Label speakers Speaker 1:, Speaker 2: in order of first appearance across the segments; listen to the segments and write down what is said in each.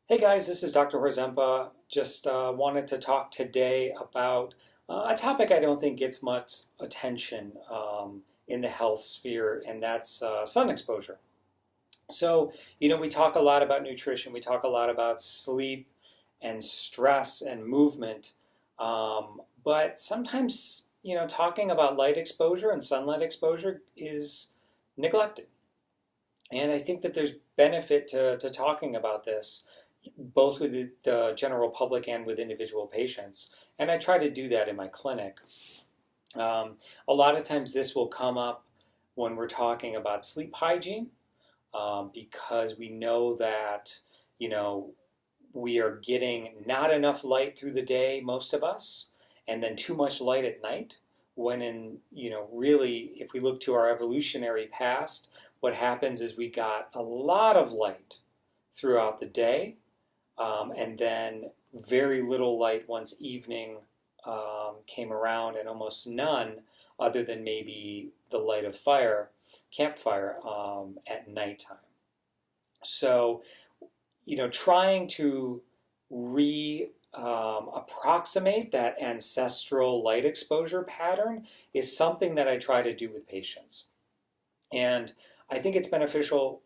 Speaker 1: Hey guys, this is Dr. Horzempa. Just wanted to talk today about a topic I don't think gets much attention in the health sphere, and that's sun exposure. We talk a lot about nutrition, we talk a lot about sleep and stress and movement, but sometimes, talking about light exposure and sunlight exposure is neglected. And I think that there's benefit to talking about this, both with the general public and with individual patients. And I try to do that in my clinic. A lot of times this will come up when we're talking about sleep hygiene, because we know that, you know, we are getting not enough light through the day, most of us, and then too much light at night. When really, if we look to our evolutionary past, what happens is we got a lot of light throughout the day, and then very little light once evening came around, and almost none other than maybe the light of campfire at nighttime. So, trying to approximate that ancestral light exposure pattern is something that I try to do with patients. And I think it's beneficial,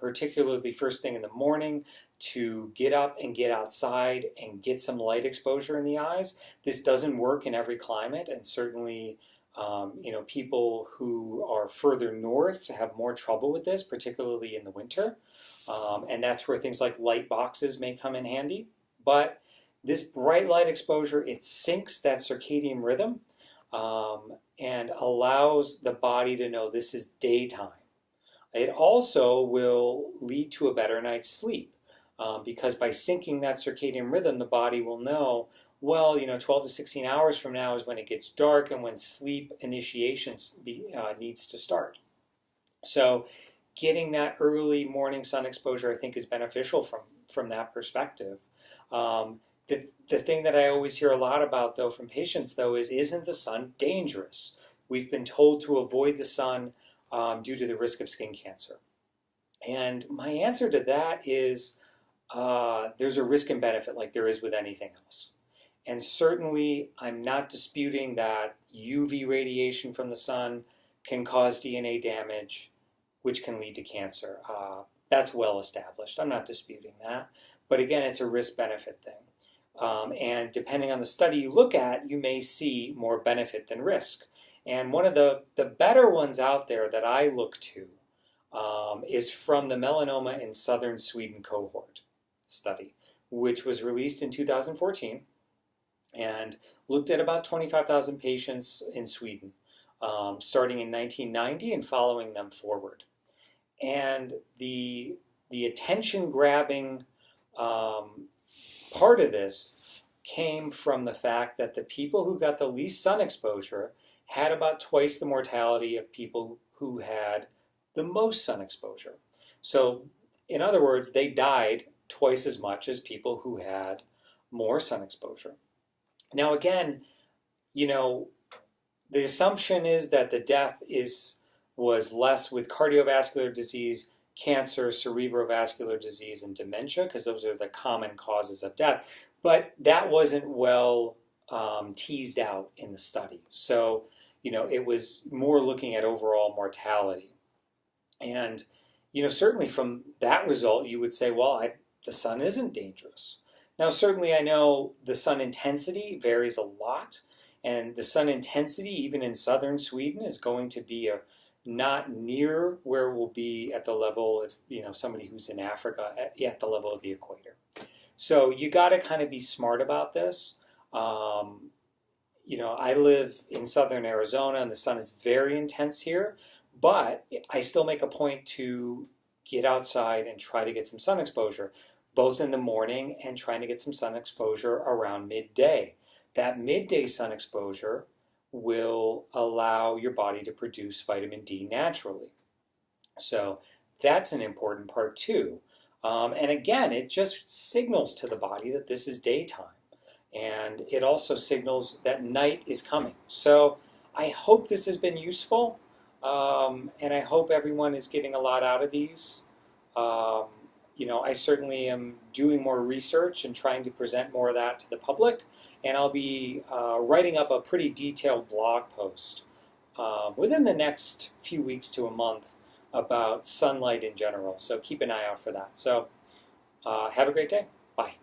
Speaker 1: particularly first thing in the morning, to get up and get outside and get some light exposure in the eyes. This doesn't work in every climate, and certainly, people who are further north have more trouble with this, particularly in the winter. And that's where things like light boxes may come in handy. But this bright light exposure, it syncs that circadian rhythm, and allows the body to know this is daytime. It also will lead to a better night's sleep, because by syncing that circadian rhythm, the body will know, well, 12 to 16 hours from now is when it gets dark and when sleep initiations needs to start. So getting that early morning sun exposure, I think, is beneficial from that perspective. The thing that I always hear a lot about, though, from patients, though, is, isn't the sun dangerous? We've been told to avoid the sun due to the risk of skin cancer. And my answer to that is there's a risk and benefit like there is with anything else. And certainly, I'm not disputing that UV radiation from the sun can cause DNA damage, which can lead to cancer. That's well established. I'm not disputing that. But again, it's a risk-benefit thing. And depending on the study you look at, you may see more benefit than risk. And one of the better ones out there that I look to is from the Melanoma in Southern Sweden cohort study, which was released in 2014 and looked at about 25,000 patients in Sweden, starting in 1990 and following them forward. And the attention-grabbing part of this came from the fact that the people who got the least sun exposure had about twice the mortality of people who had the most sun exposure. So, in other words, they died twice as much as people who had more sun exposure. Now, again, the assumption is that the death was less with cardiovascular disease, cancer, cerebrovascular disease, and dementia, because those are the common causes of death. But that wasn't well teased out in the study. So, it was more looking at overall mortality. And, certainly from that result, you would say, well, the sun isn't dangerous. Now, certainly I know the sun intensity varies a lot, and the sun intensity, even in southern Sweden, is going to be not near where it will be at the level of, somebody who's in Africa at the level of the equator. So you got to kind of be smart about this. I live in southern Arizona, and the sun is very intense here, but I still make a point to get outside and try to get some sun exposure, both in the morning and trying to get some sun exposure around midday. That midday sun exposure will allow your body to produce vitamin D naturally. So that's an important part too. And again, it just signals to the body that this is daytime. And it also signals that night is coming. So I hope this has been useful. And I hope everyone is getting a lot out of these. I certainly am doing more research and trying to present more of that to the public, and I'll be writing up a pretty detailed blog post within the next few weeks to a month about sunlight in general. So keep an eye out for that. So have a great day. Bye.